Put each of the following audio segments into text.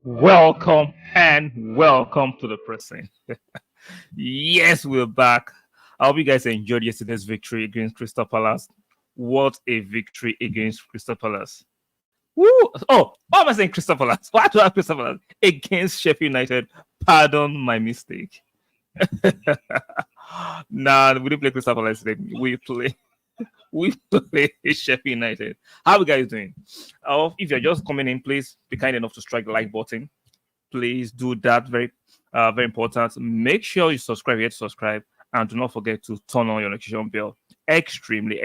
Welcome and welcome to the pressing. Yes, we're back. I hope you guys enjoyed yesterday's victory against Crystal Palace. What a victory against Crystal Palace. Woo! Oh, why am I saying Crystal Palace? Why do I have Crystal Palace? Against Sheffield United. Pardon my mistake. Nah, we didn't play Crystal Palace today. We play Sheffield United. How are you guys doing? If you're just coming in, please be kind enough to strike the like button. Please do that. Very important. Make sure you subscribe. Yet subscribe, and do not forget to turn on your notification bell. Extremely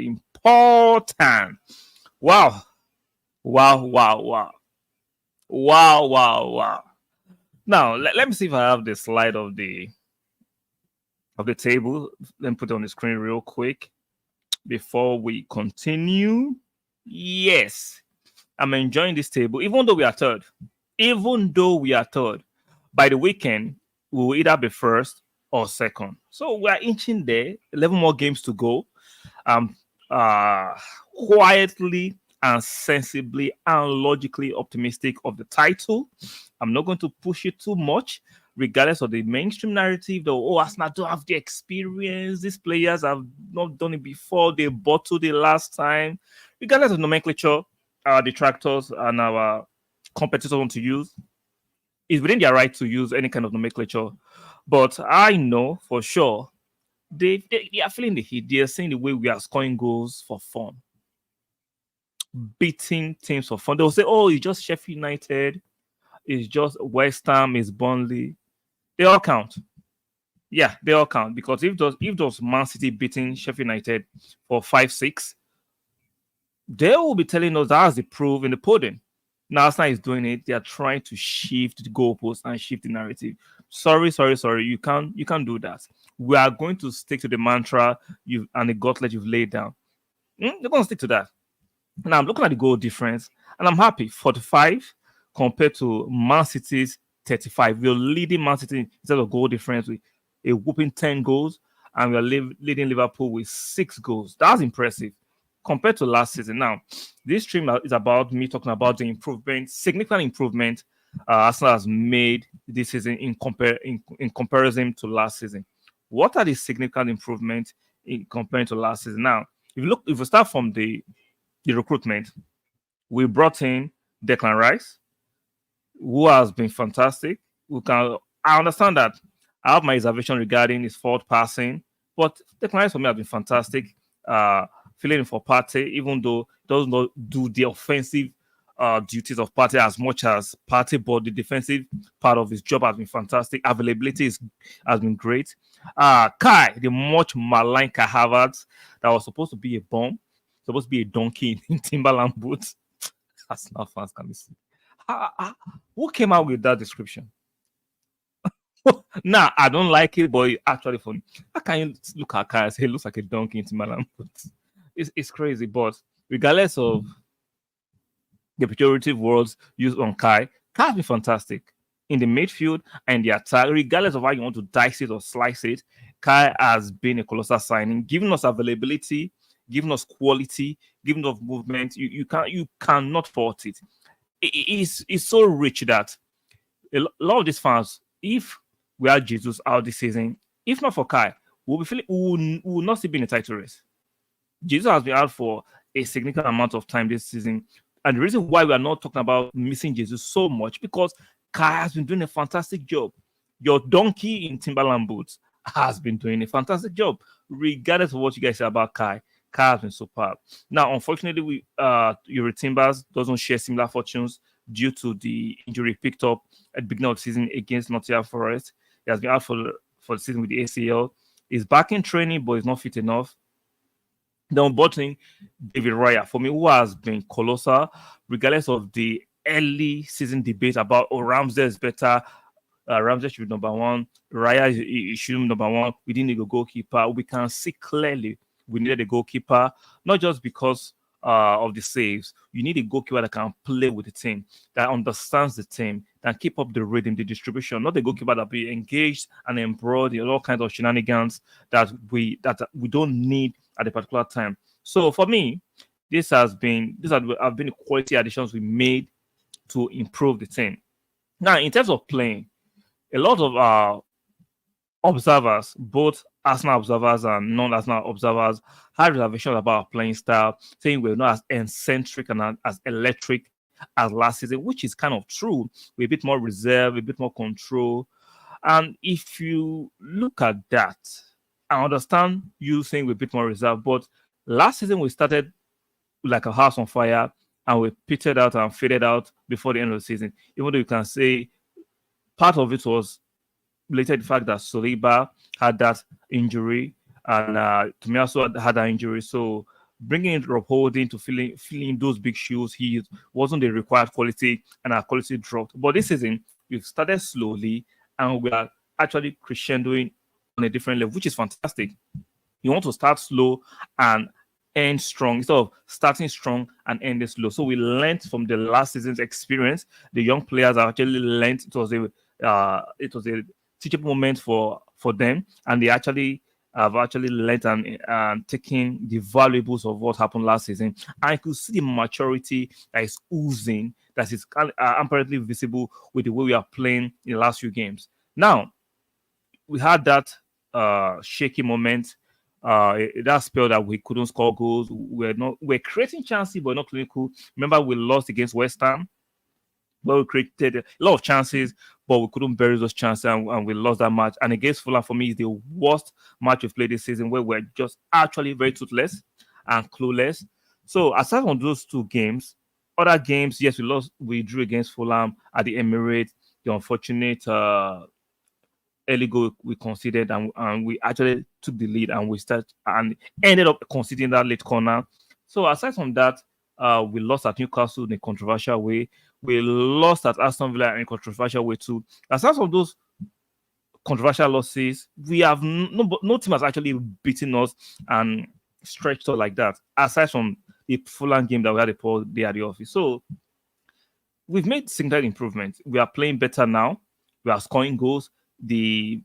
important. Wow, wow. Now let me see if I have the slide of the table. Let me put it on the screen real quick before we continue. Yes, I'm enjoying this table, even though we are third. Even though we are third, by the weekend, we will either be first or second. So we are inching there. 11 more games to go. Um, uh, Quietly and sensibly and logically optimistic of the title. I'm not going to push it too much, regardless of the mainstream narrative. Though, oh, Arsenal don't have the experience. These players have not done it before. They bottled it last time. Regardless of nomenclature, our detractors and our competitors want to use, it's within their right to use any kind of nomenclature. But I know for sure they are feeling the heat. They are seeing the way we are scoring goals for fun, beating teams for fun. They'll say, oh, it's just Sheffield United, it's just West Ham, it's Burnley. They all count. Yeah, they all count because if those Man City beating Sheffield United for 5-6, they will be telling us that's the proof in the pudding. Now Arsenal is doing it. They are trying to shift the goalpost and shift the narrative. Sorry. You can't do that. We are going to stick to the mantra you and the gauntlet you've laid down. They're going to stick to that. Now I'm looking at the goal difference, and I'm happy. 45 compared to Man City's 35. We're leading Man City in terms of goal difference with a whooping 10 goals, and we're leading Liverpool with 6 goals. That's impressive compared to last season. Now, this stream is about me talking about the improvement, significant improvement Arsenal has made this season in comparison to last season. What are the significant improvements in comparing to last season? Now, if we start from the recruitment, we brought in Declan Rice, who has been fantastic. I understand that I have my reservation regarding his forward passing, but Declan Rice for me has been fantastic. Filling in for Partey, even though he does not do the offensive duties of Partey as much as Partey, but the defensive part of his job has been fantastic. Availability has been great. Kai, the much maligned Kai Havertz, that was supposed to be a bomb, supposed to be a donkey in Timberland boots. That's not fans can be seen. Who came out with that description? Nah, I don't like it, but it's actually funny. How can you look at Kai and say he looks like a donkey in Timberland boots? It's crazy, but regardless of the pejorative words used on Kai has been fantastic in the midfield and the attack. Regardless of how you want to dice it or slice it, Kai has been a colossal signing, giving us availability, giving us quality, giving us movement. You cannot fault it. It's so rich that a lot of these fans, if we had Jesus out this season, if not for Kai, we will not still be in the title race. Jesus has been out for a significant amount of time this season. And the reason why we are not talking about missing Jesus so much, because Kai has been doing a fantastic job. Your donkey in Timberland boots has been doing a fantastic job. Regardless of what you guys say about Kai, Kai has been superb. Now, unfortunately, Yuri Timbers doesn't share similar fortunes due to the injury picked up at the beginning of the season against Nottingham Forest. He has been out for the season with the ACL. He's back in training, but he's not fit enough. Then botting David Raya, for me, who has been colossal, regardless of the early season debate about, oh, Ramsey is better, Ramsey should be number one, Raya should be number one. We didn't need a goalkeeper. We can see clearly we needed a goalkeeper, not just because of the saves. You need a goalkeeper that can play with the team, that understands the team, that keep up the rhythm, the distribution, not a goalkeeper that be engaged and embroiled in all kinds of shenanigans that we don't need at a particular time. So for me, these have been quality additions we made to improve the team. Now, in terms of playing, a lot of observers, both Arsenal observers and non-Arsenal observers, had reservations about our playing style, saying we're not as eccentric and as electric as last season, which is kind of true. We're a bit more reserved, a bit more control. And if you look at that, I understand you saying we're a bit more reserved, but last season we started like a house on fire and we pitted out and faded out before the end of the season. Even though you can say part of it was related to the fact that Saliba had that injury and Tomiyasu had that injury. So bringing in Rob Holding to filling those big shoes, he wasn't the required quality and our quality dropped. But this season, we've started slowly and we are actually crescendoing on a different level, which is fantastic. You want to start slow and end strong instead of starting strong and ending slow. So we learned from the last season's experience. The young players actually learned it was a teachable moment for them, and they actually have actually learned and taken the valuables of what happened last season. I could see the maturity that is oozing, that is apparently visible with the way we are playing in the last few games. Now, we had that shaky moment. That spell that we couldn't score goals. We're creating chances, but not clinical. Remember, we lost against West Ham, where we created a lot of chances, but we couldn't bury those chances, and we lost that match. And against Fulham, for me, is the worst match we've played this season, where we're just actually very toothless and clueless. So aside from those two games, other games, yes, we drew against Fulham at the Emirates. The unfortunate early goal we conceded, and we actually took the lead and we start and ended up conceding that late corner. So aside from that, we lost at Newcastle in a controversial way. We lost at Aston Villa in a controversial way too. Aside from those controversial losses, we have no team has actually beaten us and stretched us like that. Aside from the Fulham game that we had a poor day at the office, so we've made significant improvements. We are playing better now. We are scoring goals. The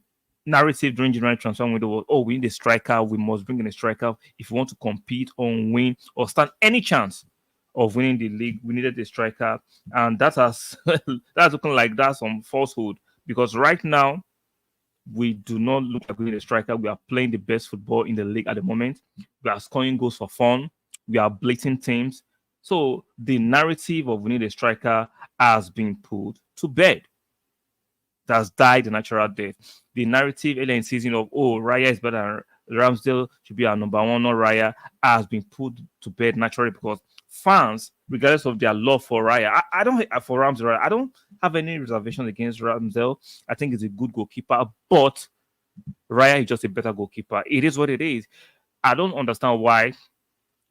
narrative during January transfer window was, oh, we need a striker. We must bring in a striker if we want to compete or win or stand any chance of winning the league. We needed a striker, and that has that's looking like that's some falsehood because right now we do not look like we need a striker. We are playing the best football in the league at the moment. We are scoring goals for fun. We are beating teams. So the narrative of we need a striker has been put to bed. It has died a natural death. The narrative earlier in season of Raya is better than Ramsdale should be our number one, not Raya, has been put to bed naturally because fans, regardless of their love for Raya, I don't for Ramsdale, I don't have any reservations against Ramsdale. I think he's a good goalkeeper, but Raya is just a better goalkeeper. It is what it is. I don't understand why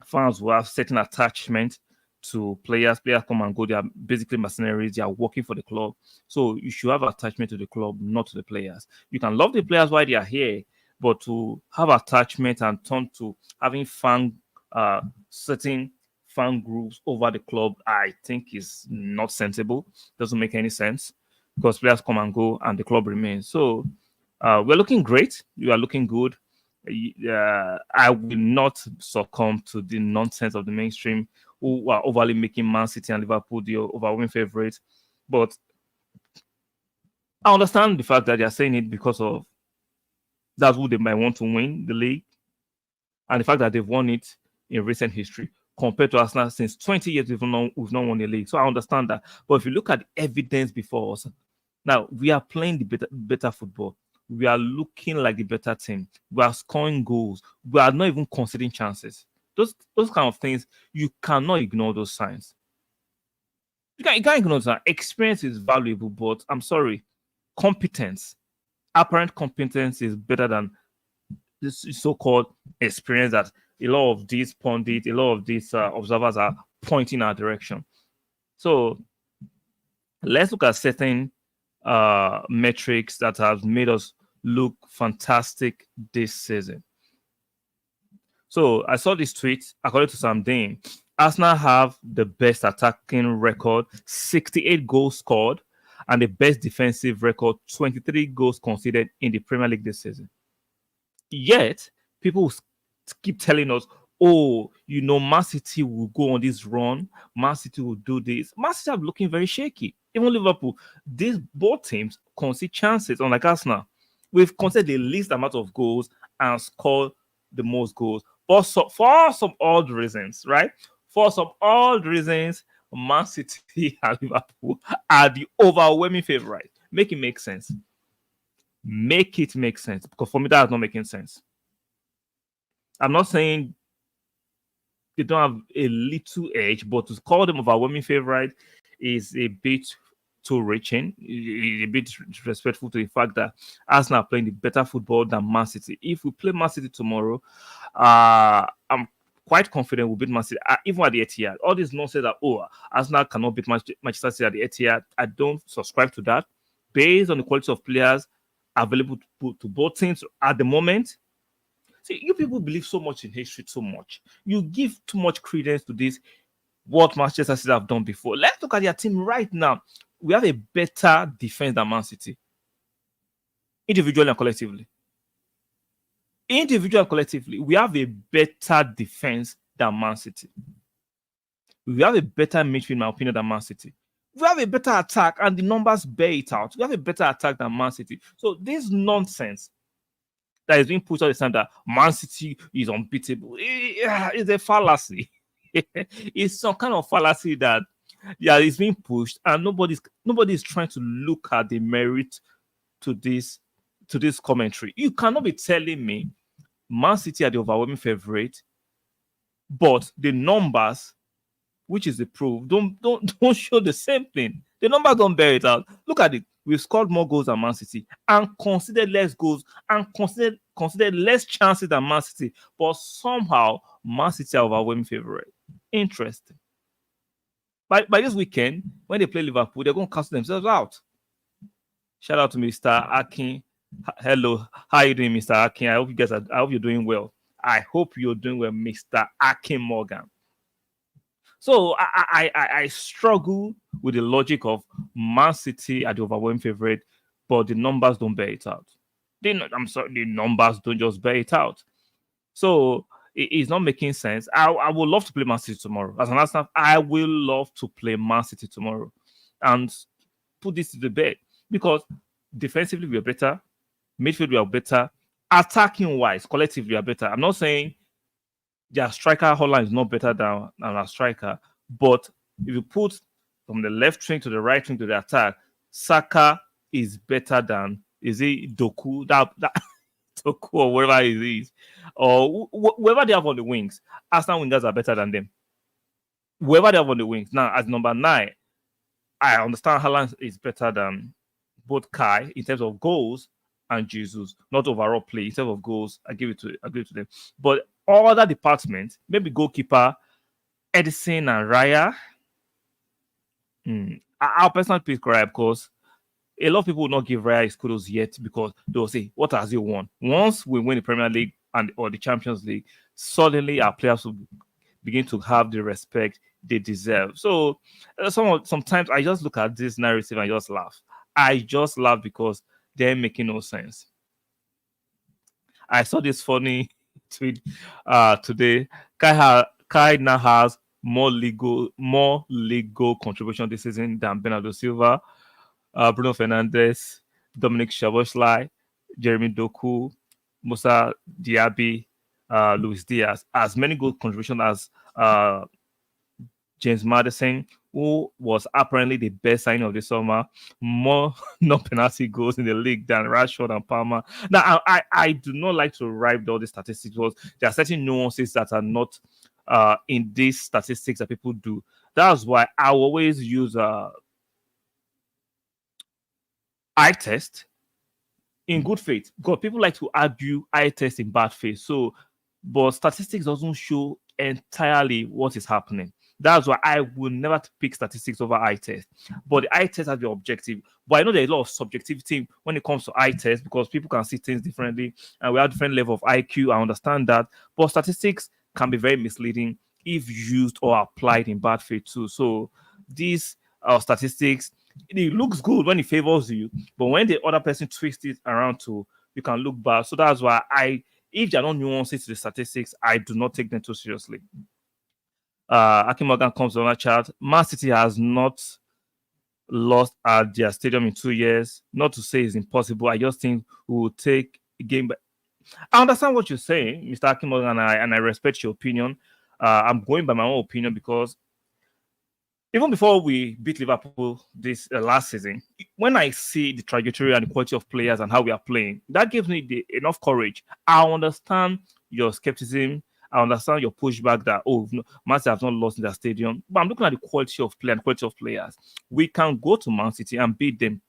fans will have certain attachment to players. Players come and go. They are basically mercenaries. They are working for the club. So you should have attachment to the club, not to the players. You can love the players while they are here, but to have attachment and turn to having certain fan groups over the club, I think is not sensible. Doesn't make any sense because players come and go and the club remains. So we're looking great. You are looking good. I will not succumb to the nonsense of the mainstream who are overly making Man City and Liverpool the overwhelming favorites. But I understand the fact that they are saying it because of that's who they might want to win the league and the fact that they've won it in recent history compared to Arsenal since 20 years we've not won the league. So I understand that. But if you look at the evidence before us, now we are playing the better football. We are looking like the better team. We are scoring goals. We are not even conceding chances. Those kind of things, you cannot ignore those signs. You can't ignore that. Experience is valuable, but I'm sorry, competence, apparent competence is better than this so-called experience that a lot of these pundits, a lot of these observers are pointing our direction. So let's look at certain metrics that have made us look fantastic this season. So I saw this tweet. According to Sam Dane, Arsenal have the best attacking record, 68 goals scored, and the best defensive record, 23 goals conceded in the Premier League this season. Yet, people keep telling us, oh, Man City will go on this run. Man City will do this. Man City are looking very shaky. Even Liverpool, these both teams concede chances, unlike Arsenal. We've conceded the least amount of goals and scored the most goals. But for some odd reasons, right? For some odd reasons, Man City and Liverpool are the overwhelming favorite. Make it make sense. Make it make sense. Because for me, that's not making sense. I'm not saying they don't have a little edge, but to call them overwhelming favorite is a bit too reaching, a bit disrespectful to the fact that Arsenal are playing the better football than Man City. If we play Man City tomorrow, I'm quite confident we'll beat Man City, even at the Etihad. All this nonsense that, Arsenal cannot beat Manchester City at the Etihad, I don't subscribe to that. Based on the quality of players available to both teams at the moment, see, you people believe so much in history, so much. You give too much credence to this, what Manchester City have done before. Let's look at their team right now. We have a better defense than Man City, individually and collectively. Individually and collectively, we have a better defense than Man City. We have a better midfield, in my opinion, than Man City. We have a better attack, and the numbers bear it out. We have a better attack than Man City. So this nonsense that is being pushed all the time that Man City is unbeatable is a fallacy. It's some kind of fallacy that is being pushed, and nobody's trying to look at the merit to this commentary. You cannot be telling me Man City are the overwhelming favorite, but the numbers, which is the proof, don't show the same thing. The numbers don't bear it out. Look at it. We've scored more goals than Man City and considered less goals and considered less chances than Man City, but somehow Man City are overwhelming favorite. Interesting. By this weekend, when they play Liverpool, they're going to cancel themselves out. Shout out to Mr. Akin. Hello, how are you doing, Mr. Akin? I hope you're doing well. I hope you're doing well, Mr. Akin Morgan. So I struggle with the logic of Man City are the overwhelming favorite, but the numbers don't bear it out. I'm sorry, the numbers don't just bear it out. So it's not making sense. I would love to play Man City tomorrow. As an Arsenal, I will love to play Man City tomorrow and put this to the bed because defensively we are better, midfield we are better, attacking wise, collectively we are better. I'm not saying their striker Holland is not better than our striker, but if you put from the left wing to the right wing to the attack, Saka is better than Doku that Doku or whatever it is, or whoever they have on the wings. Arsenal wingers are better than them. Whoever they have on the wings now as number 9, I understand Haaland is better than both Kai in terms of goals and Jesus, not overall play. In terms of goals, I give it to them. But all other departments, maybe goalkeeper, Edison and Raya. I'll personally pick Raya because a lot of people will not give Raya his kudos yet because they'll say, what has he won? Once we win the Premier League or the Champions League, suddenly our players will begin to have the respect they deserve. So sometimes I just look at this narrative and just laugh. I just laugh because they're making no sense. I saw this funny tweet today. Kai now has more legal contribution this season than Bernardo Silva, Bruno Fernandes, Dominic Szoboszlai, Jeremy Doku, Musa Diaby, Luis Diaz. As many goal contributions as James Maddison, who was apparently the best signing of the summer, more non-penalty goals in the league than Rashford and Palmer. Now, I do not like to write all the statistics because there are certain nuances that are not in these statistics that people do. That's why I always use eye test in good faith. Because people like to argue eye test in bad faith. So, but statistics doesn't show entirely what is happening. That's why I will never pick statistics over eye test. But the eye test has the objective. But I know there's a lot of subjectivity when it comes to eye test because people can see things differently and we have different level of IQ. I understand that. But statistics can be very misleading if used or applied in bad faith too. So these statistics, it looks good when it favors you, but when the other person twists it around too, you can look bad. So that's why if there are no nuances to the statistics, I do not take them too seriously. Akim Morgan comes on that chat. Man City has not lost at their stadium in 2 years. Not to say it's impossible. I just think we will take a game. But I understand what you're saying, Mr. Akimoto, and I respect your opinion. I'm going by my own opinion because even before we beat Liverpool this last season, when I see the trajectory and the quality of players and how we are playing, that gives me enough courage. I understand your skepticism. I understand your pushback that no, Man City have not lost in their stadium, but I'm looking at the quality of play and quality of players. We can go to Man City and beat them.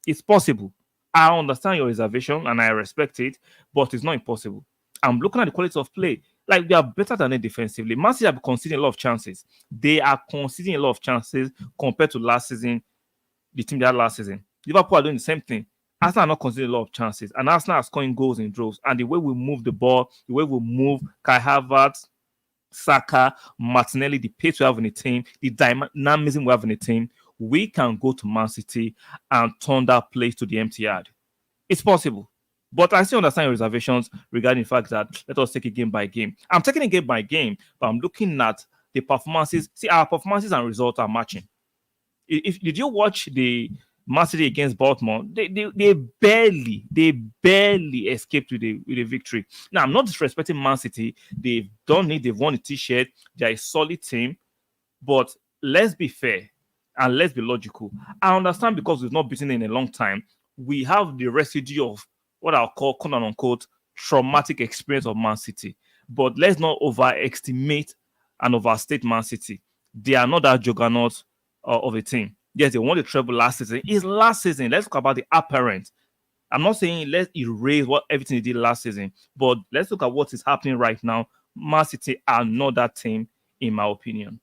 It's possible. I understand your reservation and I respect it, but it's not impossible. I'm looking at the quality of play. Like we are better than them defensively. Man City are conceding a lot of chances. They are conceding a lot of chances compared to last season, the team they had last season. Liverpool are doing the same thing. Arsenal are not conceding a lot of chances, and Arsenal are scoring goals in droves. And the way we move the ball, the way we move Kai Havertz, Saka, Martinelli, the pace we have in the team, the dynamism we have in the team, we can go to Man City and turn that place to the empty yard. It's possible. But I still understand your reservations regarding the fact that let us take it game by game. I'm taking it game by game, but I'm looking at the performances. See, our performances and results are matching. If did you watch the Man City against Baltimore? They barely escaped with a victory. Now I'm not disrespecting Man City. They've done it. They've won the t-shirt. They're a solid team. But let's be fair and let's be logical. I understand because we've not beaten in a long time. We have the residue of what I'll call quote unquote traumatic experience of Man City. But let's not overestimate and overstate Man City. They are not that juggernaut of a team. Yes, they won the treble last season. It's last season. Let's talk about the apparent. I'm not saying let's erase what everything they did last season, but let's look at what is happening right now. Man City are not that team, in my opinion.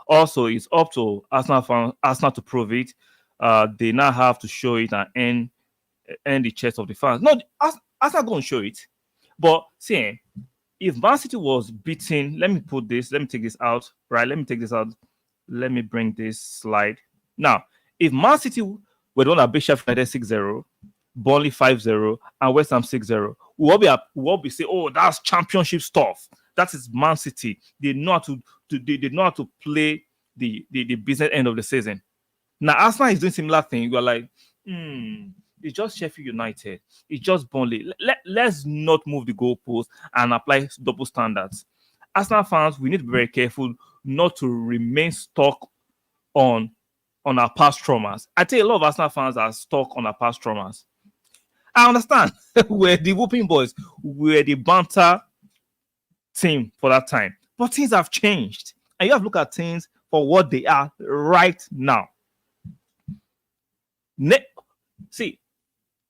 Also, it's up to Arsenal to prove it. They now have to show it and earn the chest of the fans. No, Arsenal going to show it. But see, if Man City was beaten, let me take this out. Right, let me take this out. Let me bring this slide. Now, if Man City were the one that beat Sheffield United 6-0, Burnley 5-0, and West Ham 6-0, we'll all be saying, oh, that's championship stuff. That is Man City. They know how they know how to play the business end of the season. Now, Arsenal is doing similar thing. You're like, it's just Sheffield United. It's just Burnley. Let's not move the goalpost and apply double standards. Arsenal fans, we need to be very careful not to remain stuck on our past traumas. I tell you, a lot of Arsenal fans are stuck on our past traumas. I understand. We're the whooping boys. We're the banter team for that time. But things have changed. And you have to look at things for what they are right now. See,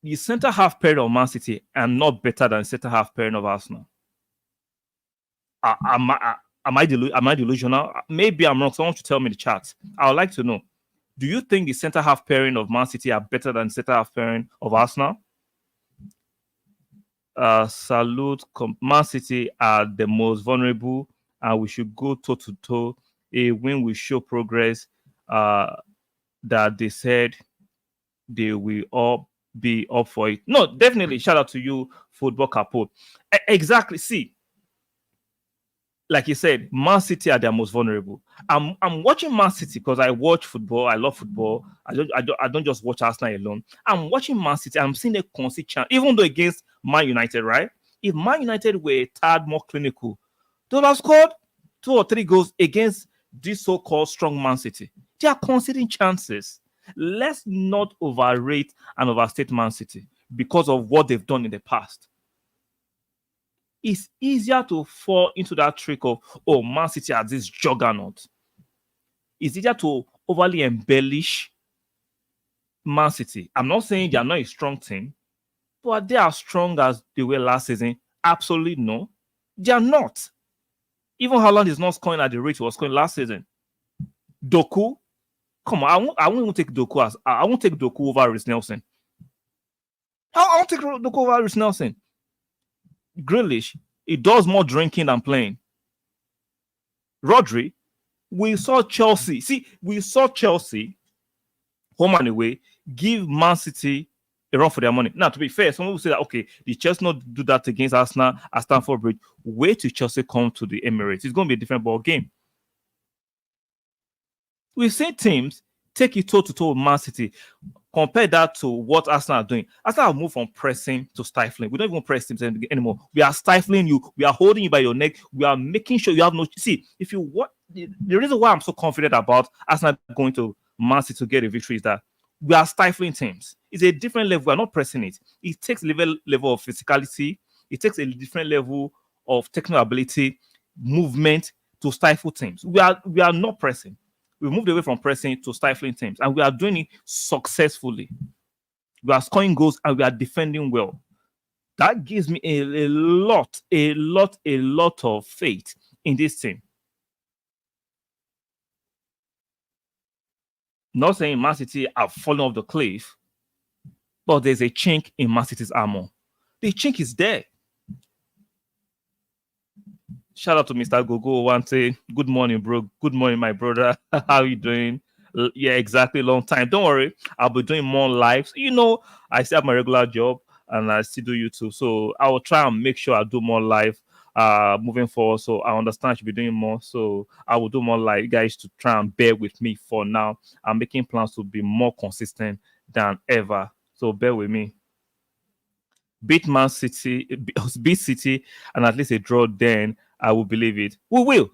the center half pairing of Man City are not better than center half pairing of Arsenal. Am I delusional? Maybe I'm wrong. Someone should tell me in the chat. I would like to know. Do you think the center half pairing of Man City are better than center half pairing of Arsenal? Salute. Man City are the most vulnerable, and we should go toe to toe. A win will show progress. That they said they will all be up for it. No, definitely. Shout out to you, Football Capo. Exactly. See, like you said, Man City are their most vulnerable. I'm watching Man City because I watch football. I love football. I don't just watch Arsenal alone. I'm watching Man City. I'm seeing a concede chance, even though against Man United, right? If Man United were a tad more clinical, they would have scored 2 or 3 goals against this so-called strong Man City. They are conceding chances. Let's not overrate and overstate Man City because of what they've done in the past. It's easier to fall into that trick of, oh, Man City are this juggernaut. It's easier to overly embellish Man City. I'm not saying they are not a strong team, but they are strong as they were last season. Absolutely no. They are not. Even Haaland is not scoring at the rate he was scoring last season. Doku, come on, I won't even take Doku I won't take Doku over Reece Nelson. I won't take Doku over Reece Nelson. Grealish, he does more drinking than playing. Rodri, we saw Chelsea. See, we saw Chelsea home and away give Man City a run for their money. Now, to be fair, someone will say that, okay, the Chelsea not do that against Arsenal at Stamford Bridge. Wait till Chelsea come to the Emirates. It's going to be a different ball game. We've seen teams Take it toe to toe with Man City. Compare that to what Arsenal are doing. Arsenal have moved from pressing to stifling. We don't even press teams anymore. We are stifling you. We are holding you by your neck. We are making sure you have no. See, if you what the reason why I'm so confident about Arsenal going to Man City to get a victory is that we are stifling teams. It's a different level. We are not pressing it. It takes a level of physicality. It takes a different level of technical ability, movement to stifle teams. We are not pressing. We moved away from pressing to stifling teams, and we are doing it successfully. We are scoring goals and we are defending well. That gives me a lot of faith in this team. Not saying Man City have fallen off the cliff, but there's a chink in Man City's armor. The chink is there. Shout out to Mr. Gogo Wante. Good morning, bro. Good morning, my brother. How you doing? Yeah, exactly. Long time. Don't worry. I'll be doing more lives. I still have my regular job and I still do YouTube. So I will try and make sure I do more live moving forward. So I understand I should be doing more. So I will do more live. You guys to try and bear with me for now. I'm making plans to be more consistent than ever. So bear with me. Beat Man City, beat City, and at least a draw, then I will believe it. We will.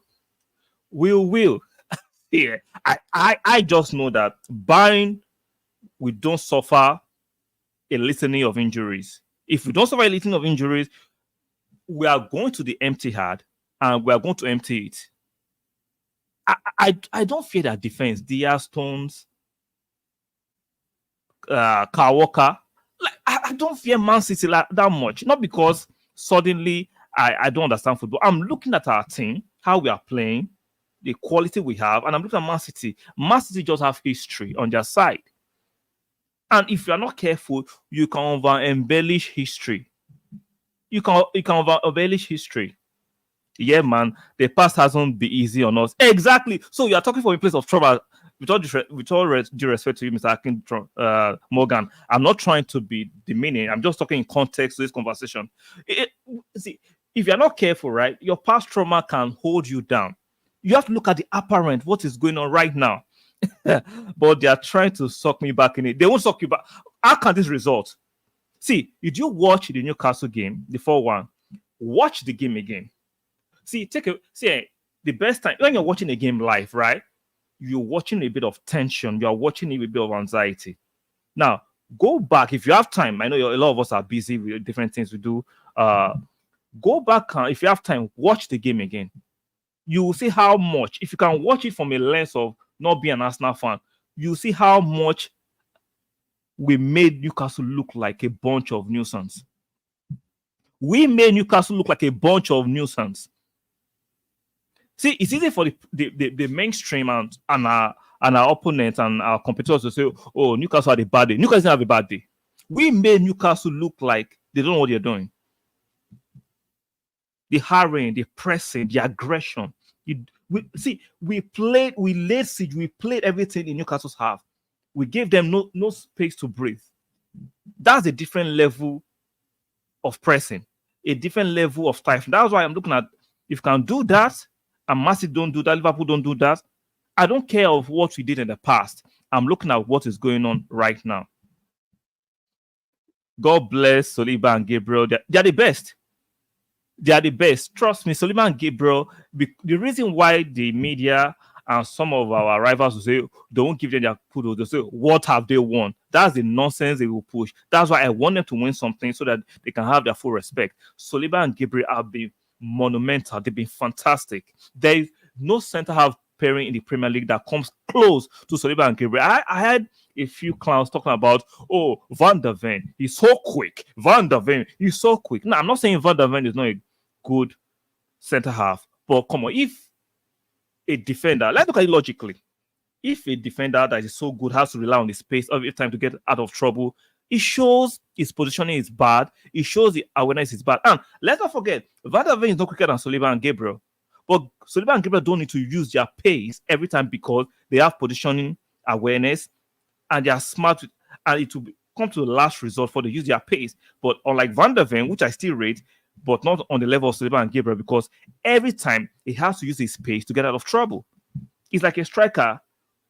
We will. Yeah. I just know that barring we don't suffer a litany of injuries. If we don't suffer a litany of injuries, we are going to the empty hard and we are going to empty it. I don't fear that defense. Dia Stones, Kyle Walker. Like I don't fear Man City like that much. Not because suddenly I don't understand football. I'm looking at our team, how we are playing, the quality we have, and I'm looking at Man City. Man City just have history on their side. And if you're not careful, you can over embellish history. You can over embellish history. Yeah, man, the past hasn't been easy on us. Exactly. So you are talking from a place of trouble. With all due respect to you, Mr. Akin Morgan, I'm not trying to be demeaning. I'm just talking in context to this conversation. See, if you're not careful, right, your past trauma can hold you down. You have to look at the apparent, what is going on right now. But they are trying to suck me back in it. They won't suck you back. How can this result? See, did you watch the Newcastle game, the 4-1? Watch the game again. See, the best time when you're watching a game live, right? You're watching a bit of tension. You're watching a bit of anxiety. Now, go back if you have time. I know a lot of us are busy with different things we do. Go back if you have time. Watch the game again. You will see how much. If you can watch it from a lens of not being an Arsenal fan, you see how much we made Newcastle look like a bunch of nuisance. We made Newcastle look like a bunch of nuisance. See, it's easy for the mainstream and our opponents and our competitors to say, oh, Newcastle had a bad day. Newcastle didn't have a bad day. We made Newcastle look like they don't know what they're doing. The harrying, the pressing, the aggression. We laid siege, we played everything in Newcastle's half. We gave them no space to breathe. That's a different level of pressing, a different level of stifling. That's why I'm looking at if you can do that, and Man City don't do that, Liverpool don't do that. I don't care of what we did in the past. I'm looking at what is going on right now. God bless Saliba and Gabriel. They're the best. They are the best. Trust me, Saliba and Gabriel. The reason why the media and some of our rivals will say they won't give them their kudos, they say, what have they won? That's the nonsense they will push. That's why I want them to win something so that they can have their full respect. Saliba and Gabriel have been monumental. They've been fantastic. There is no centre half pairing in the Premier League that comes close to Saliba and Gabriel. I had a few clowns talking about, oh, Van der Ven, he's so quick. Van der Ven, he's so quick. No, I'm not saying Van der Ven is not a good centre half, but come on, if a defender, let's look at it logically. If a defender that is so good has to rely on the space every time to get out of trouble, it shows his positioning is bad. It shows the awareness is bad. And let's not forget, Van der Ven is not quicker than Saliba and Gabriel. But Saliba and Gabriel don't need to use their pace every time because they have positioning awareness and they are smart. And it will come to the last result for they use their pace. But unlike Van der Ven, which I still rate, but not on the level of Saliba and Gabriel, because every time he has to use his pace to get out of trouble. It's like a striker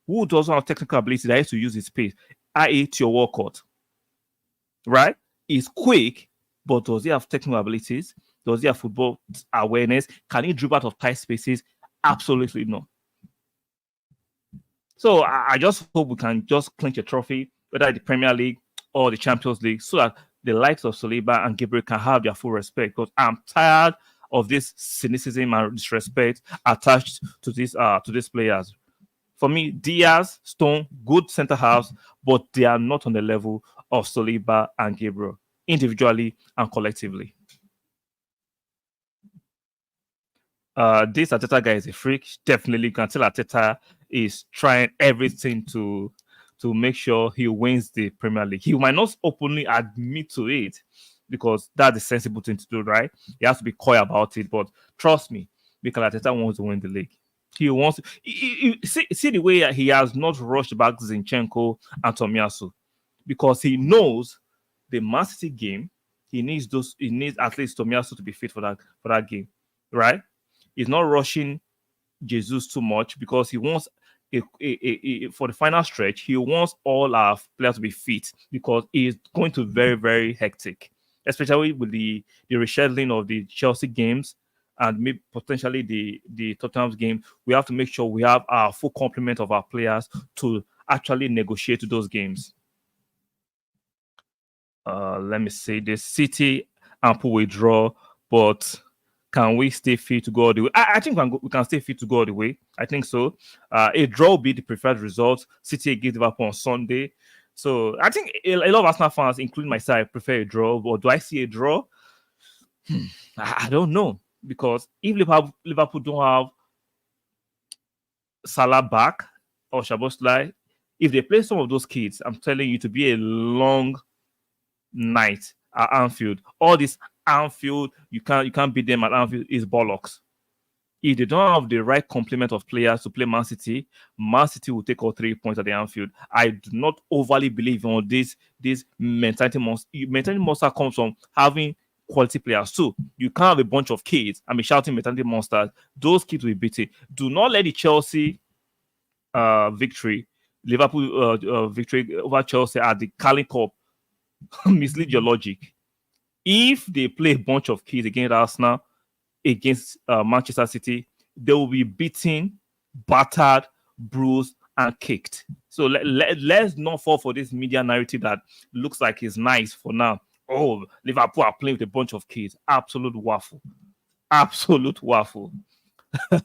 Who doesn't have technical ability that has to use his pace, i.e., Theo Walcott, right? He's quick, but does he have technical abilities? Does he have football awareness? Can he dribble out of tight spaces? Absolutely not. So I just hope we can just clinch a trophy, whether the Premier League or the Champions League, so that the likes of Saliba and Gabriel can have their full respect. Because I'm tired of this cynicism and disrespect attached to these players. For me, Diaz, Stone, good centre halves, but they are not on the level of Saliba and Gabriel, individually and collectively. This Arteta guy is a freak. Definitely, you can tell Arteta is trying everything to make sure he wins the Premier League. He might not openly admit to it because that's the sensible thing to do, right? He has to be coy about it. But trust me, because Arteta wants to win the league. He wants to see the way he has not rushed back Zinchenko and Tomiyasu, because he knows the Man City game. He needs at least Tomiyasu to be fit for that game, right? He's not rushing Jesus too much because he wants for the final stretch. He wants all our players to be fit because it's going to be very, very hectic, especially with the rescheduling of the Chelsea games and maybe potentially the Tottenham's game. We have to make sure we have our full complement of our players to actually negotiate those games. Let me say this: City ample withdraw, but can we stay fit to go all the way? I think we can stay fit to go all the way. I think so. A draw will be the preferred result. City against Liverpool on Sunday. So I think a lot of Arsenal fans, including myself, prefer a draw. But do I see a draw? I don't know. Because if Liverpool don't have Salah back or Szoboszlai, if they play some of those kids, I'm telling you, to be a long night at Anfield. All this Anfield, you can't beat them at Anfield is bollocks. If they don't have the right complement of players to play Man City will take all 3 points at the Anfield. I do not overly believe on this mentality monster. Mentality monster comes from having quality players too. You can't have a bunch of kids and be shouting mentality monsters. Those kids will be beaten. Do not let the Chelsea Liverpool victory over Chelsea at the Carling Cup mislead your logic. If they play a bunch of kids against Arsenal, against Manchester City, they will be beaten, battered, bruised, and kicked. So let's not fall for this media narrative that looks like it's nice for now. Oh, Liverpool are playing with a bunch of kids. Absolute waffle. Absolute waffle.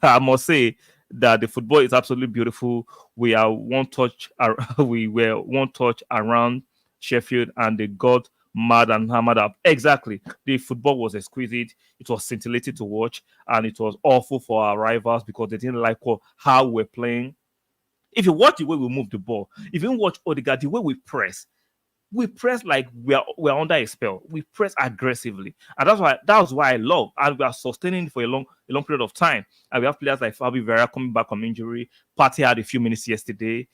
I must say that the football is absolutely beautiful. We are one touch. We were one touch around Sheffield, and they got mad and hammered up. Exactly. The football was exquisite. It was scintillating to watch, and it was awful for our rivals because they didn't like how we're playing. If you watch the way we move the ball, if you watch Odegaard, the way we press like we're under a spell. We press aggressively, and that's why I love, and we are sustaining for a long period of time. And we have players like Fabi Vera coming back from injury. Partey had a few minutes yesterday.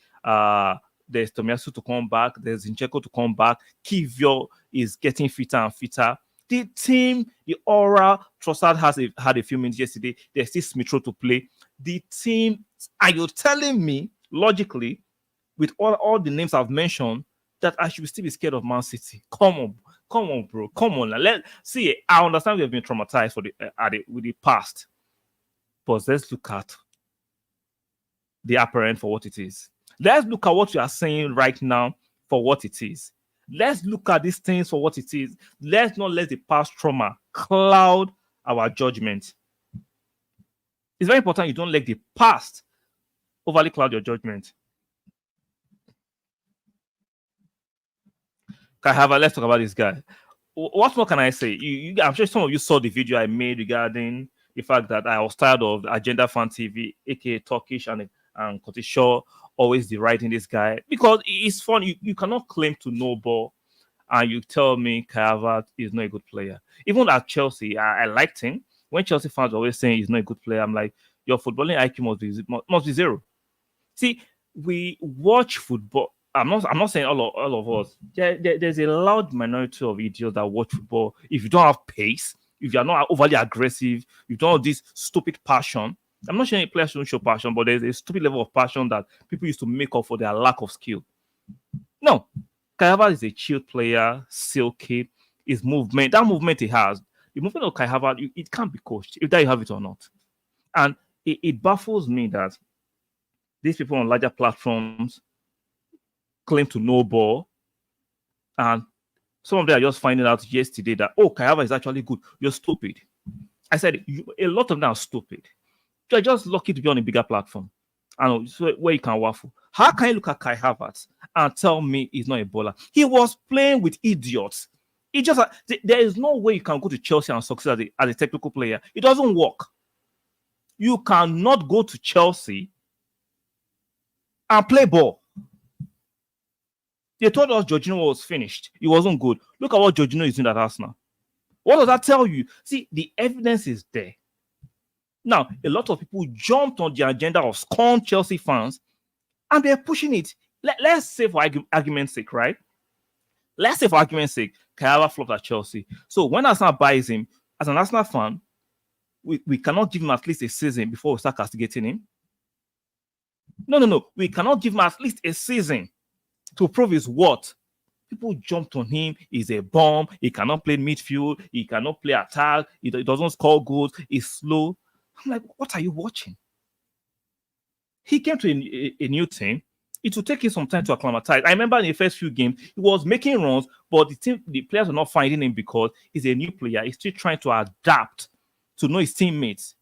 There's Tomiyasu to come back. There's Zinchenko to come back. Kivio is getting fitter and fitter. The team, the aura, Trossard had a few minutes yesterday. There's still Smith Rowe to play. The team, are you telling me logically, with all the names I've mentioned, that I should still be scared of Man City? Come on, bro. Come on. Let's see. I understand we have been traumatized with the past, but let's look at the apparent for what it is. Let's look at what you are saying right now for what it is. Let's look at these things for what it is. Let's not let the past trauma cloud our judgment. It's very important you don't let the past overly cloud your judgment. Kahava, let's talk about this guy. What more can I say? I'm sure some of you saw the video I made regarding the fact that I was tired of Agenda Fan TV, aka Turkish and Curtis Shaw, always deriding this guy because it's fun. You cannot claim to know ball and you tell me Kahava is not a good player. Even at Chelsea, I liked him. When Chelsea fans were always saying he's not a good player, I'm like, your footballing IQ must be zero. See, we watch football. I'm not saying all of us. There's a loud minority of idiots that watch football. If you don't have pace, if you're not overly aggressive, you don't have this stupid passion, I'm not saying players shouldn't show passion, but there's a stupid level of passion that people used to make up for their lack of skill. No, Kai Havertz is a chilled player, silky. His movement, that movement he has, the movement of Kai Havertz, it can't be coached, either you have it or not. And it baffles me that these people on larger platforms claim to know ball, and some of them are just finding out yesterday that, oh, Kai Havertz is actually good. You're stupid. I said, a lot of them are stupid. You're just lucky to be on a bigger platform and so where you can waffle. How can you look at Kai Havertz and tell me he's not a bowler? He was playing with idiots. It just there is no way you can go to Chelsea and succeed as a technical player. It doesn't work. You cannot go to Chelsea and play ball. They told us Jorginho was finished. It wasn't good. Look at what Jorginho is doing at Arsenal. What does that tell you? See, the evidence is there. Now, a lot of people jumped on the agenda of scorn Chelsea fans, and they're pushing it. Let's say for argument's sake, right? Let's say for argument's sake, Kai Havertz flopped at Chelsea. So when Arsenal buys him, as an Arsenal fan, we cannot give him at least a season before we start castigating him. No. We cannot give him at least a season to prove his worth. People jumped on him. He's a bomb. He cannot play midfield. He cannot play attack. He doesn't score goals. He's slow. I'm like, what are you watching? He came to a new team. It will take him some time to acclimatize. I remember in the first few games, he was making runs, but the players were not finding him because he's a new player. He's still trying to adapt to know his teammates.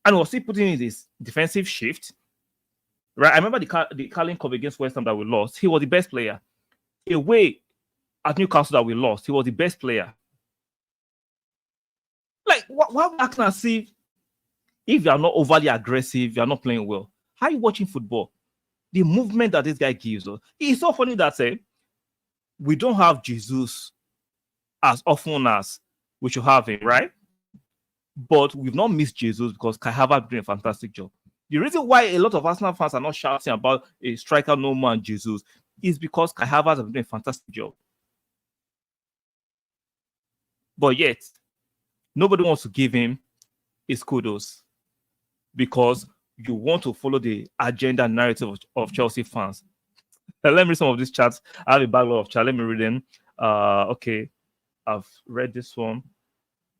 And he was still putting in his defensive shift. Right? I remember the Carling Cup against West Ham that we lost. He was the best player. Away at Newcastle that we lost, he was the best player. Like, why acting as if you are not overly aggressive, you are not playing well? How are you watching football? The movement that this guy gives us. It's so funny that we don't have Jesus as often as we should have him, right? But we've not missed Jesus because Kai Havertz doing a fantastic job. The reason why a lot of Arsenal fans are not shouting about a striker no man Jesus is because Kai Havertz has been doing a fantastic job. But yet, nobody wants to give him his kudos because you want to follow the agenda narrative of Chelsea fans. Let me read some of these chats. I have a backlog of chats. Let me read them. Okay, I've read this one.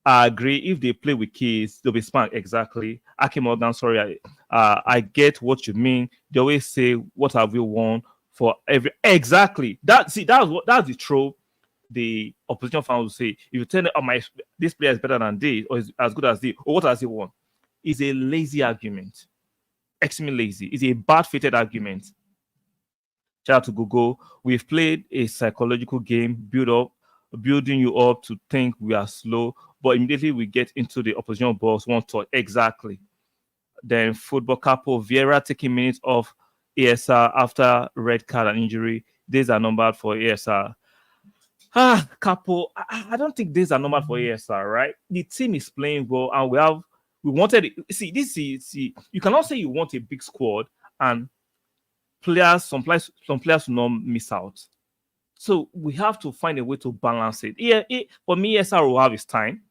I agree. If they play with kids, they'll be smart. Exactly. Akim Morgan, sorry. I get what you mean. They always say, what have we won for every... Exactly. That's the trope the opposition fans will say. If you tell them, this player is better than this, or is as good as this, or what has he won? It's a lazy argument. Extremely lazy. It's a bad-fated argument. Shout out to Google. We've played a psychological game, building you up to think we are slow, but immediately we get into the opposition box, one thought. Exactly. Then football couple, Vieira taking minutes off ASR after red card and injury. Days are numbered for ASR. Capo, I don't think days are numbered for ASR, right? The team is playing well, and we wanted. See, you cannot say you want a big squad and some players will not miss out. So we have to find a way to balance it. Yeah, for me, ASR will have its time.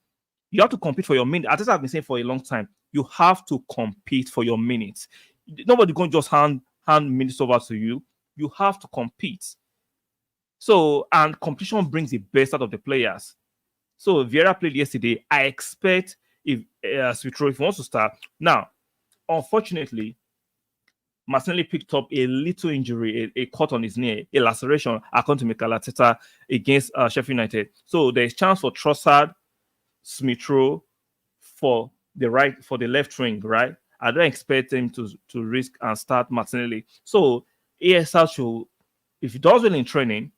You have to compete for your minutes. As I've been saying for a long time, you have to compete for your minutes. Nobody going to just hand minutes over to you. You have to compete. So, and competition brings the best out of the players. So, Vieira played yesterday. I expect if Switro, if he wants to start. Now, unfortunately, Martinelli picked up a little injury, a cut on his knee, a laceration, according to Mikel Arteta against Sheffield United. So, there's chance for Trossard, Smith-Rowe for the left wing, right? I don't expect him to risk and start Martinelli. So, ASR should, if he does well in training,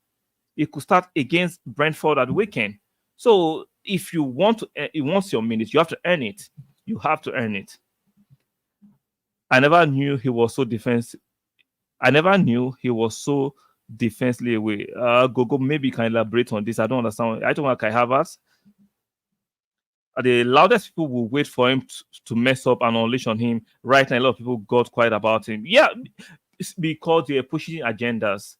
he could start against Brentford at the weekend. So if you want he wants your minutes, you have to earn it. You have to earn it. I never knew he was so defensive. I never knew he was so defensively away. Gogo, maybe you can elaborate on this. I don't understand. I don't want Kai Havertz. The loudest people will wait for him to mess up and unleash on him. Right now, a lot of people got quiet about him. Yeah, it's because they are pushing agendas.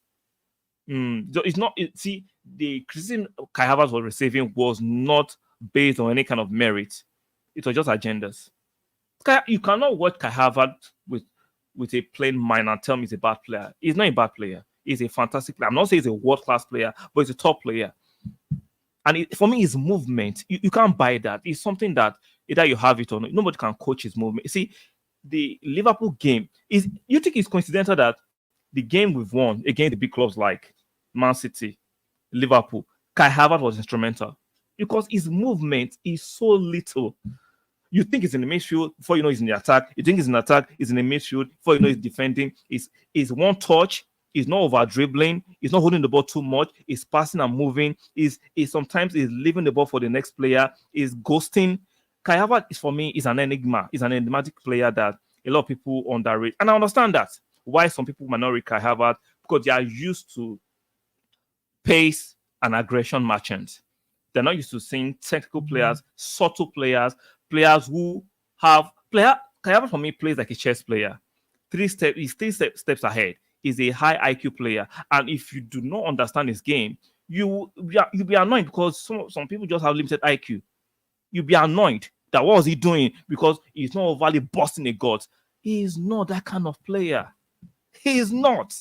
So it's not. See, the criticism Kai Havertz was receiving was not based on any kind of merit. It was just agendas. You cannot watch Kai Havertz with a plain mind and tell me he's a bad player. He's not a bad player. He's a fantastic player. I'm not saying he's a world class player, but he's a top player. And for me, his movement, you can't buy that. It's something that either you have it or not. Nobody can coach his movement. You see, the Liverpool game is. You think it's coincidental that the game we've won against the big clubs like Man City, Liverpool, Kai Havertz was instrumental because his movement is so little. You think he's in the midfield before you know he's in the attack. You think he's in the attack, he's in the midfield before you know he's defending. Is one touch. He's not over dribbling. He's not holding the ball too much. He's passing and moving. Is sometimes he's leaving the ball for the next player. Is ghosting. Kai Havertz is for me is an enigma. He's an enigmatic player that a lot of people underrate, and I understand that why some people might not rate Kai Havertz because they are used to pace and aggression merchants. They're not used to seeing technical players, subtle players, players who have player. Kai Havertz for me plays like a chess player. He's steps ahead. He's a high IQ player, and if you do not understand his game, you'll be annoyed because some people just have limited IQ. You'll be annoyed that what was he doing because he's not overly busting a gut. He is not that kind of player. He is not.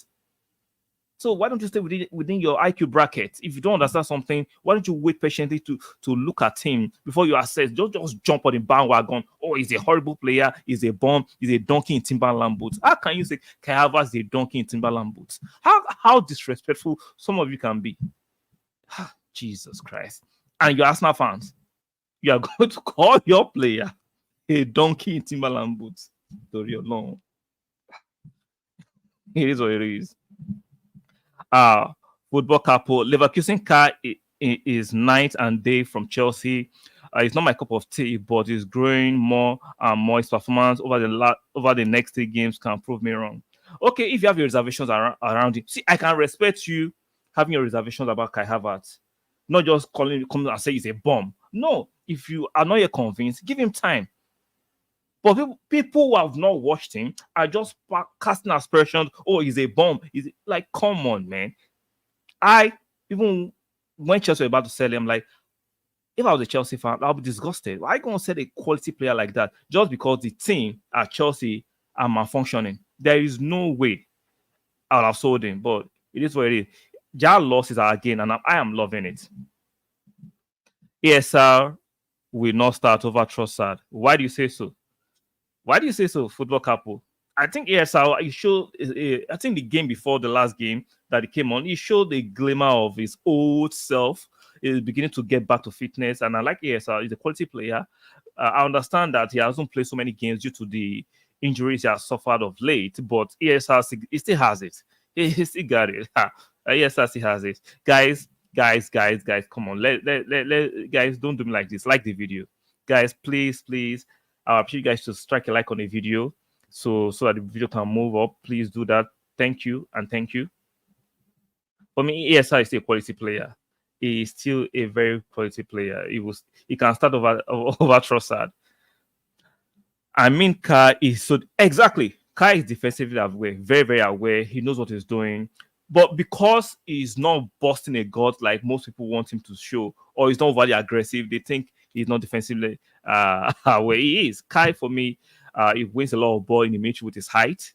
So why don't you stay within your IQ bracket? If you don't understand something, why don't you wait patiently to look at him before you assess? Don't just jump on the bandwagon. Oh, he's a horrible player. He's a bum. He's a donkey in Timberland boots. How can you say Kai Havertz is a donkey in Timberland boots? How disrespectful some of you can be. Jesus Christ. And you're Arsenal fans. You are going to call your player a donkey in Timberland boots. No. It is what it is. Football couple Leverkusen car is night and day from Chelsea. It's not my cup of tea, but it's growing more and more. His performance over the next 3 games can prove me wrong. Okay, if you have your reservations around it, see, I can respect you having your reservations about Kai Havertz, not just coming and say he's a bomb. No, if you are not yet convinced, give him time. But people who have not watched him are just casting aspersions. Oh, he's a bomb. He's like, come on, man. Even when Chelsea were about to sell him, like, if I was a Chelsea fan, I'll be disgusted. Why are you going to sell a quality player like that just because the team at Chelsea are malfunctioning? There is no way I would have sold him, but it is what it is. Their losses are again, and I am loving it. ESR will not start over Trossard. Why do you say so? Why do you say so, football couple? I think ESR, he showed, I think the game before the last game that he came on, he showed a glimmer of his old self. He's beginning to get back to fitness, and I like ESR. He's a quality player. I understand that he hasn't played so many games due to the injuries he has suffered of late, but ESR, he still has it. He still got it. ESR still has it. Guys, come on. Guys, don't do me like this. Like the video. Guys, please. I appreciate you guys to strike a like on the video so that the video can move up. Please do that. Thank you and thank you. For me, ESR is still a quality player. He is still a very quality player. He can start over Trossard. I mean, Kai is exactly. Kai is defensively aware, very, very aware. He knows what he's doing. But because he's not busting a gut like most people want him to show, or he's not very aggressive, they think he's not defensively where he is. Kai, for me, he wins a lot of ball in the midfield with his height.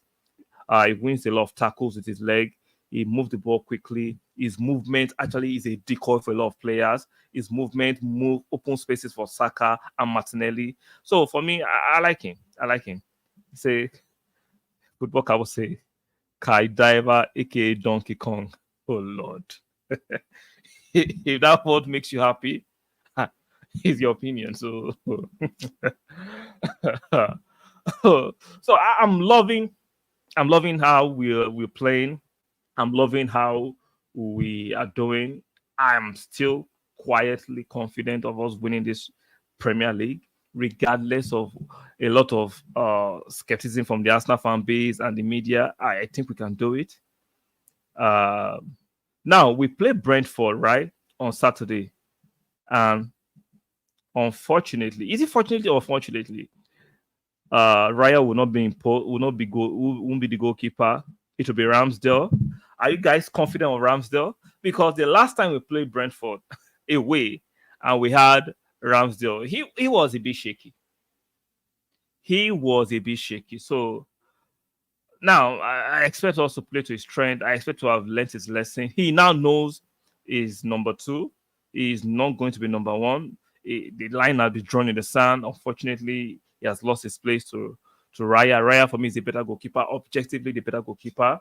He wins a lot of tackles with his leg. He moved the ball quickly. His movement actually is a decoy for a lot of players. His movement open spaces for Saka and Martinelli. So for me, I like him. Say, football I would say, Kai Diver, aka Donkey Kong. Oh Lord. If that word makes you happy, is your opinion. So so I'm loving how we're playing. I'm loving how we are doing. I'm still quietly confident of us winning this Premier League, regardless of a lot of skepticism from the Arsenal fan base and the media. I think we can do it. Now we play Brentford, right, on Saturday, and unfortunately, is it fortunately or unfortunately, Raya won't be the goalkeeper. It will be Ramsdale. Are you guys confident of Ramsdale? Because the last time we played Brentford away and we had Ramsdale, he was a bit shaky. he was a bit shaky. So now I expect us to play to his strength. I expect to have learnt his lesson. He now knows is number two. He's not going to be number one. The line has been drawn in the sand. Unfortunately, he has lost his place to Raya. Raya for me is the better goalkeeper, objectively the better goalkeeper,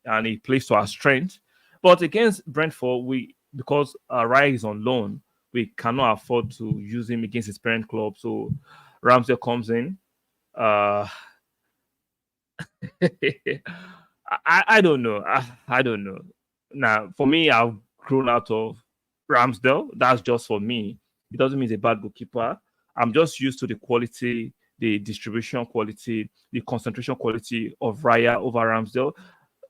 and he plays to our strength. But against Brentford, we because Raya is on loan, we cannot afford to use him against his parent club. So Ramsdale comes in. Uh, I don't know. I don't know. Now, for me, I've grown out of Ramsdale. That's just for me. It doesn't mean he's a bad goalkeeper. I'm just used to the quality, the distribution quality, the concentration quality of Raya over Ramsdale.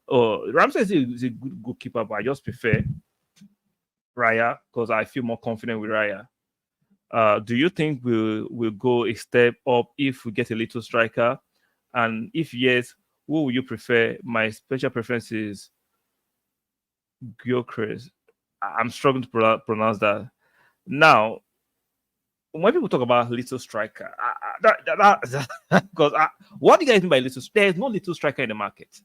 Ramsdale is a good goalkeeper, but I just prefer Raya because I feel more confident with Raya. Do you think we'll go a step up if we get a little striker? And if yes, who would you prefer? My special preference is Gyökeres. I'm struggling to pronounce that. Now, when people talk about little striker, because what do you guys mean by little? There is no little striker in the market.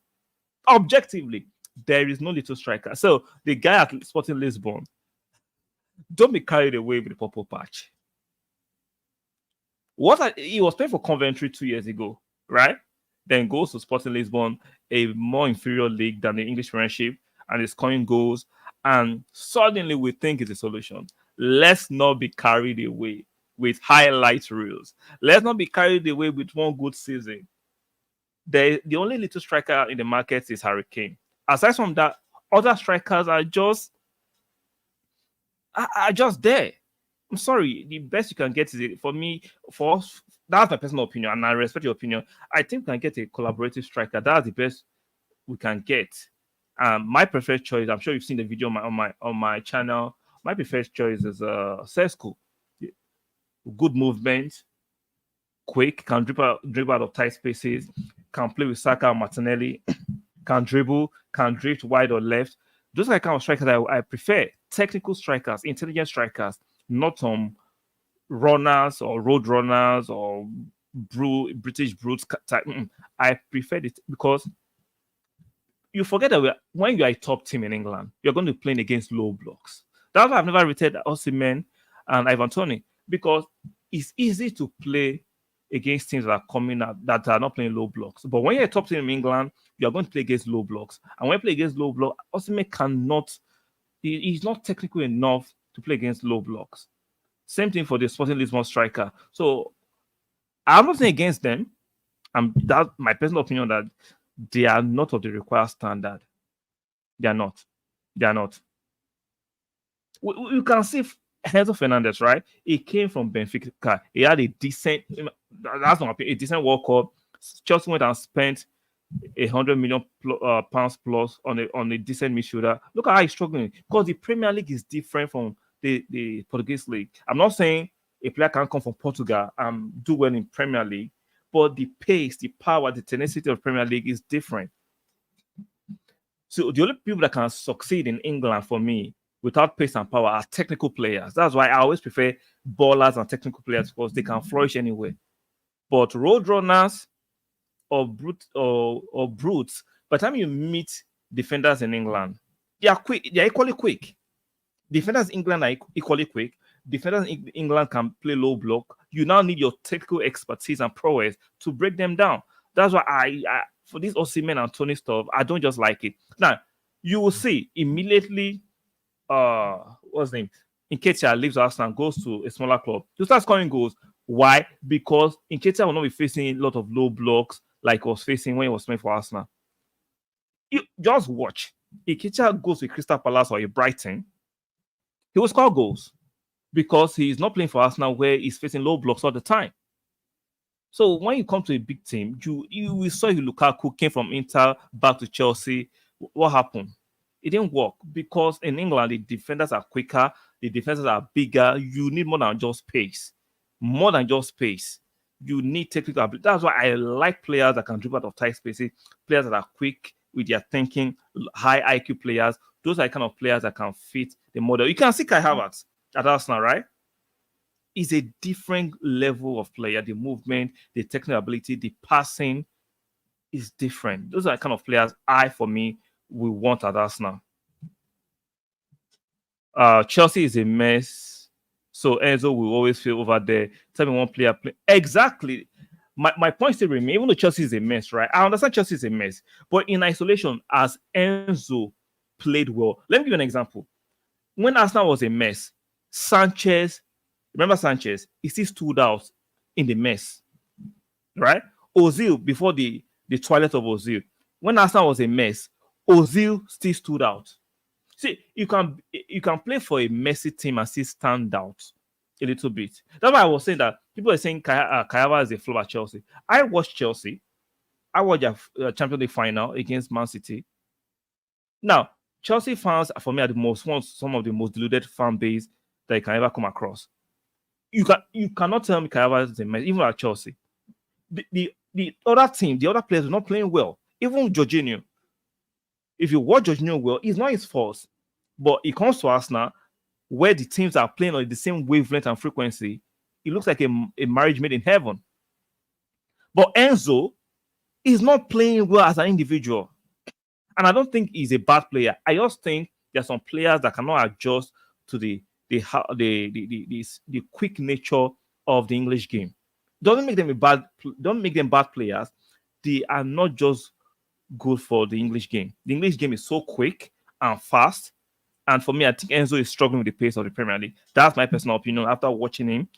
Objectively, there is no little striker. So the guy at Sporting Lisbon, don't be carried away with the purple patch. He was playing for Coventry 2 years ago, right? Then goes to Sporting Lisbon, a more inferior league than the English Premiership, and is scoring goals. And suddenly we think it's a solution. Let's not be carried away with highlight reels. Let's not be carried away with one good season. The only little striker in the market is Harry Kane. Aside from that, other strikers are just there. I'm sorry. The best you can get is for me, for us. That's my personal opinion, and I respect your opinion. I think we can get a collaborative striker. That's the best we can get. My preferred choice. I'm sure you've seen the video on my channel. My preferred choice is Sesko. Good movement, quick, can dribble out of tight spaces, can play with Saka and Martinelli, can dribble, can drift wide or left. Those are the kind of strikers I prefer. Technical strikers, intelligent strikers, not runners or road runners or British brutes type. I prefer it because you forget that when you are a top team in England, you're going to be playing against low blocks. That's why I've never rated Osimhen and Ivan Toney, because it's easy to play against teams that are coming out that are not playing low blocks. But when you're a top team in England, you're going to play against low blocks. And when you play against low blocks, Osimhen cannot, he's not technical enough to play against low blocks. Same thing for the Sporting Lisbon striker. So I'm not saying against them. That's my personal opinion, that they are not of the required standard. They are not. They are not. You can see Enzo Fernandez, right? He came from Benfica. He had a decent, that's not a decent World Cup. Chelsea went and spent £100 million pounds plus on a decent midfielder. Look at how he's struggling, because the Premier League is different from the Portuguese league. I'm not saying a player can come from Portugal and do well in Premier League, but the pace, the power, the tenacity of Premier League is different. So the only people that can succeed in England for me without pace and power are technical players. That's why I always prefer ballers and technical players, because they can flourish anywhere. But road runners or brutes, by the time you meet defenders in England, they are quick. They are equally quick. Defenders in England are equally quick. Defenders in England can play low block. You now need your technical expertise and prowess to break them down. That's why I for this Osimhen and Tony stuff, I don't just like it. Now, you will see immediately, what's his name? Nketiah leaves Arsenal and goes to a smaller club to start scoring goals. Why? Because Nketiah will not be facing a lot of low blocks like he was facing when he was playing for Arsenal. You just watch. Nketiah goes to Crystal Palace or a Brighton, he will score goals because he's not playing for Arsenal where he's facing low blocks all the time. So when you come to a big team, you saw Lukaku came from Inter back to Chelsea. What happened? It didn't work because in England, the defenders are quicker, the defenders are bigger. You need more than just pace. More than just pace. You need technical ability. That's why I like players that can dribble out of tight spaces, players that are quick with their thinking, high IQ players. Those are the kind of players that can fit the model. You can see Kai Havertz at Arsenal, right? is a different level of player. The movement, the technical ability, the passing is different. Those are the kind of players for me, we want at Arsenal. Chelsea is a mess. So Enzo will always feel over there. Tell me one player play. Exactly. My point still remains, even though Chelsea is a mess, right? I understand Chelsea is a mess. But in isolation, as Enzo played well, let me give you an example. When Arsenal was a mess, Sanchez, remember Sanchez, he still stood out in the mess, right? Ozil, before the toilet of Ozil, when Arsenal was a mess, Ozil still stood out. See, you can play for a messy team and still stand out a little bit. That's why I was saying that people are saying Kayava is a flop at Chelsea. I watched Chelsea. I watched a Champions League final against Man City. Now, Chelsea fans, for me, are some of the most deluded fan base that you can ever come across. You cannot tell me Kayava is a mess, even at Chelsea. The other team, the other players are not playing well. Even Jorginho. If you watch Jorginho well, it's not his fault. But it comes to us now, where the teams are playing on the same wavelength and frequency, it looks like a marriage made in heaven. But Enzo is not playing well as an individual. And I don't think he's a bad player. I just think there are some players that cannot adjust to the quick nature of the English game. Don't make them bad players. They are not just good for the English game. The English game is so quick and fast. And for me, I think Enzo is struggling with the pace of the Premier League. That's my personal opinion. After watching him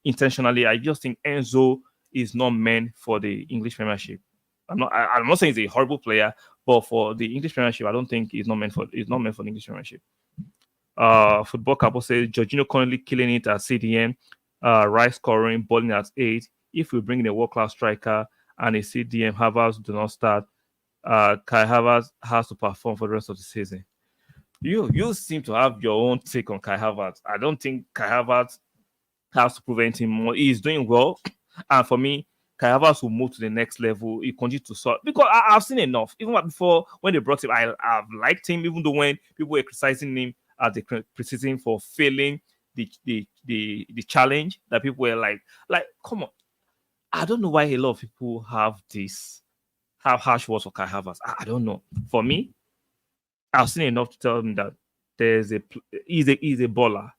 intentionally, I just think Enzo is not meant for the English Premiership. I'm not saying he's a horrible player, but for the English Premiership, I don't think he's not meant for the English Premiership. Football Couple says Jorginho currently killing it at CDM, Rice scoring, balling at 8. If we bring in a world-class striker and a CDM, Havertz do not start, Kai Havertz has to perform for the rest of the season. You seem to have your own take on Kai Havertz. I don't think Kai Havertz has to prevent him more. He's doing well, and for me, Kai Havertz will move to the next level. He continues to sort because I've seen enough. Even before when they brought him, I've liked him. Even though when people were criticizing him at the criticism for failing the challenge, that people were like, come on. I don't know why a lot of people have harsh words for Kai Havertz. I don't know. For me, I've seen enough to tell him that he's a baller.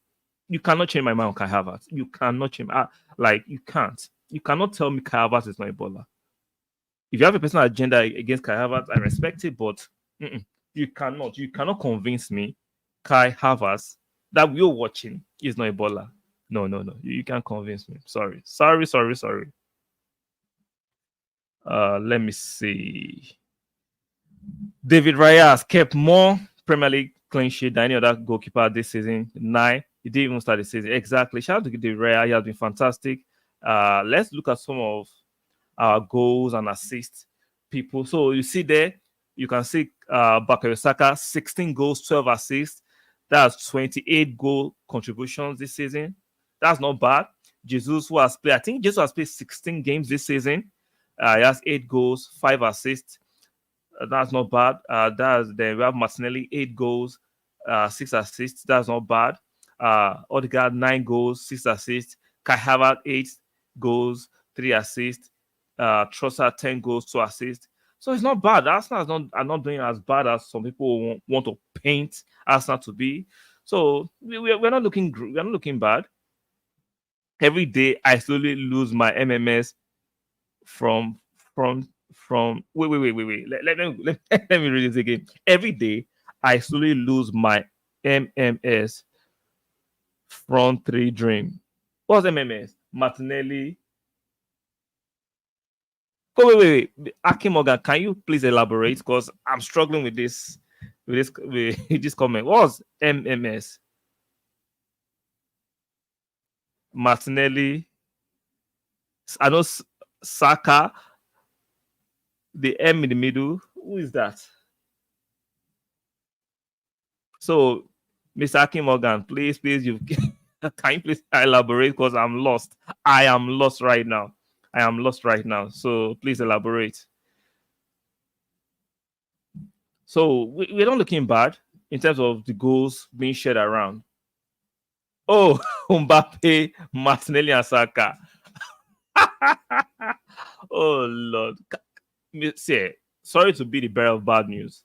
You cannot change my mind on Kai Havertz. You cannot change. You can't. You cannot tell me Kai Havertz is not a baller. If you have a personal agenda against Kai Havertz, I respect it, but you cannot. You cannot convince me Kai Havertz that we're watching is not a baller. No. You can't convince me. Sorry. Let me see. David Raya has kept more Premier League clean sheet than any other goalkeeper this season. 9. He didn't even start the season. Exactly. Shout out to David Raya. He has been fantastic. Let's look at some of our goals and assists people. So you see there, you can see Bukayo Saka, 16 goals, 12 assists. That's 28 goal contributions this season. That's not bad. Jesus, who has played, I think Jesus has played 16 games this season. He has 8 goals, 5 assists. That's not bad. Then we have Martinelli, 8 goals, 6 assists. That's not bad. Odegaard, 9 goals, 6 assists. Kai Havertz, 8 goals, 3 assists. Trossard, 10 goals, 2 assists. So it's not bad. Arsenal are not doing as bad as some people want to paint Arsenal to be. So we're not looking bad. Every day I slowly lose my MMS from wait. Let me read this again. Every day I slowly lose my MMS front 3 dream. What's MMS? Martinelli. Oh, wait. Aki Morgan, can you please elaborate? Because I'm struggling with this comment. What's MMS? Martinelli. I know Saka. The M in the middle. Who is that? So, Mr. Aki Morgan, please, can you please elaborate? Because I'm lost. I am lost right now. So please elaborate. So we're not looking bad in terms of the goals being shared around. Oh, Mbappe, Martinelli, and Saka. Oh Lord. See, sorry to be the bearer of bad news.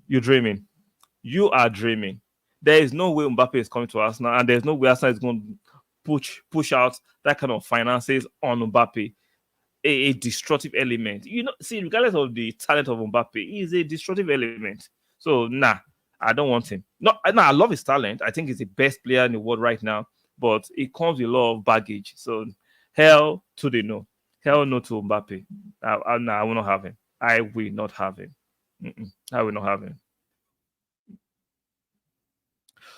You're dreaming. You are dreaming. There is no way Mbappe is coming to Arsenal, and there's no way Arsenal is going to push out that kind of finances on Mbappe. A destructive element. See, regardless of the talent of Mbappe, he is a destructive element. So nah, I don't want him. No, I love his talent. I think he's the best player in the world right now, but it comes with a lot of baggage. So hell to the no. Hell no to Mbappe. Nah, I will not have him. I will not have him. I will not have him.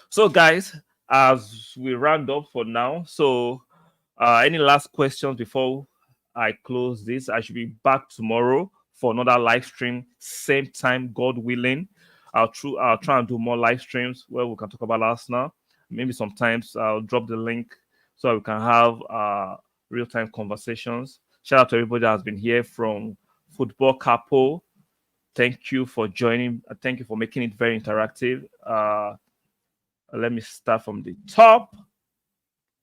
So, guys, as we round up for now, any last questions before I close this? I should be back tomorrow for another live stream, same time, God willing. I'll try and do more live streams where we can talk about Arsenal. Maybe sometimes I'll drop the link so we can have real time conversations. Shout out to everybody that has been here from Football Capo. Thank you for joining. Thank you for making it very interactive. Let me start from the top.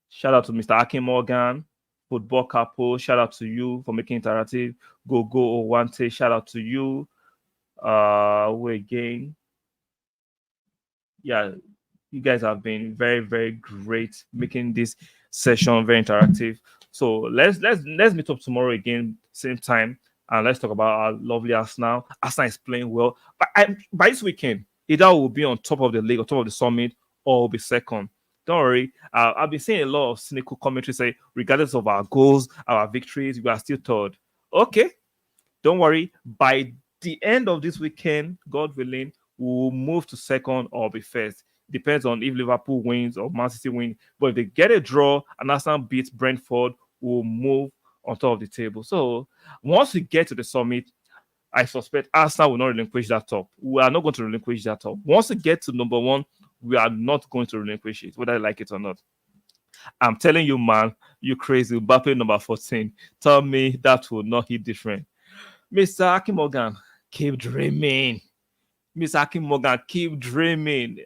Shout out to Mr. Akin Morgan, Football Capo. Shout out to you for making interactive. Go Owante. Shout out to you. Who again? Yeah, you guys have been very, very great making this session very interactive. So let's meet up tomorrow again, same time, and let's talk about our lovely Arsenal. Arsenal is playing well, but by this weekend, either will be on top of the league, on top of the summit, or will be second. Don't worry. I've been seeing a lot of cynical commentary say, regardless of our goals, our victories, we are still third. Okay, don't worry. By the end of this weekend, God willing, we'll move to second or be first. Depends on if Liverpool wins or Man City wins. But if they get a draw and Arsenal beats Brentford, we'll move on top of the table. So once we get to the summit, I suspect Arsenal will not relinquish that top. We are not going to relinquish that top. Once we get to number one, we are not going to relinquish it, whether I like it or not. I'm telling you, man, you crazy. Mbappe number 14. Tell me that will not hit different. Mr. Akim Morgan, keep dreaming. Mr. Akim Morgan, keep dreaming.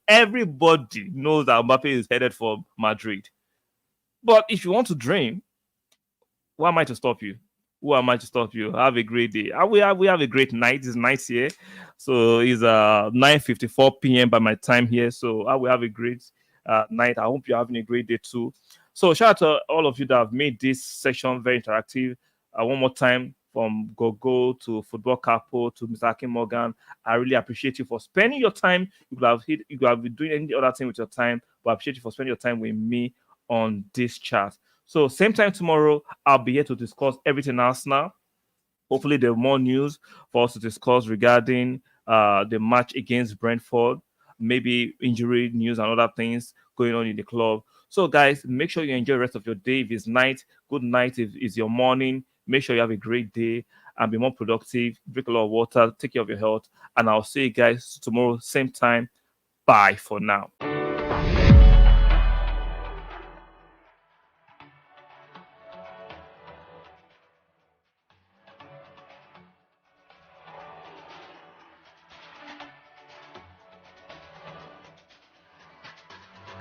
Everybody knows that Mbappe is headed for Madrid. But if you want to dream, who am I to stop you? Who am I to stop you? Have a great day. We have a great night. It's night here. So it's 9:54 p.m. by my time here. So I will have a great night. I hope you're having a great day too. So shout out to all of you that have made this session very interactive. One more time, from Gogo to Football Capo to Mr. Akin Morgan, I really appreciate you for spending your time. You could have been doing any other thing with your time, but I appreciate you for spending your time with me on this chat. So same time tomorrow, I'll be here to discuss everything Arsenal. Hopefully, there are more news for us to discuss regarding the match against Brentford, maybe injury news and other things going on in the club. So, guys, make sure you enjoy the rest of your day. If it's night, good night. If it's your morning, make sure you have a great day and be more productive. Drink a lot of water, take care of your health, and I'll see you guys tomorrow, same time. Bye for now.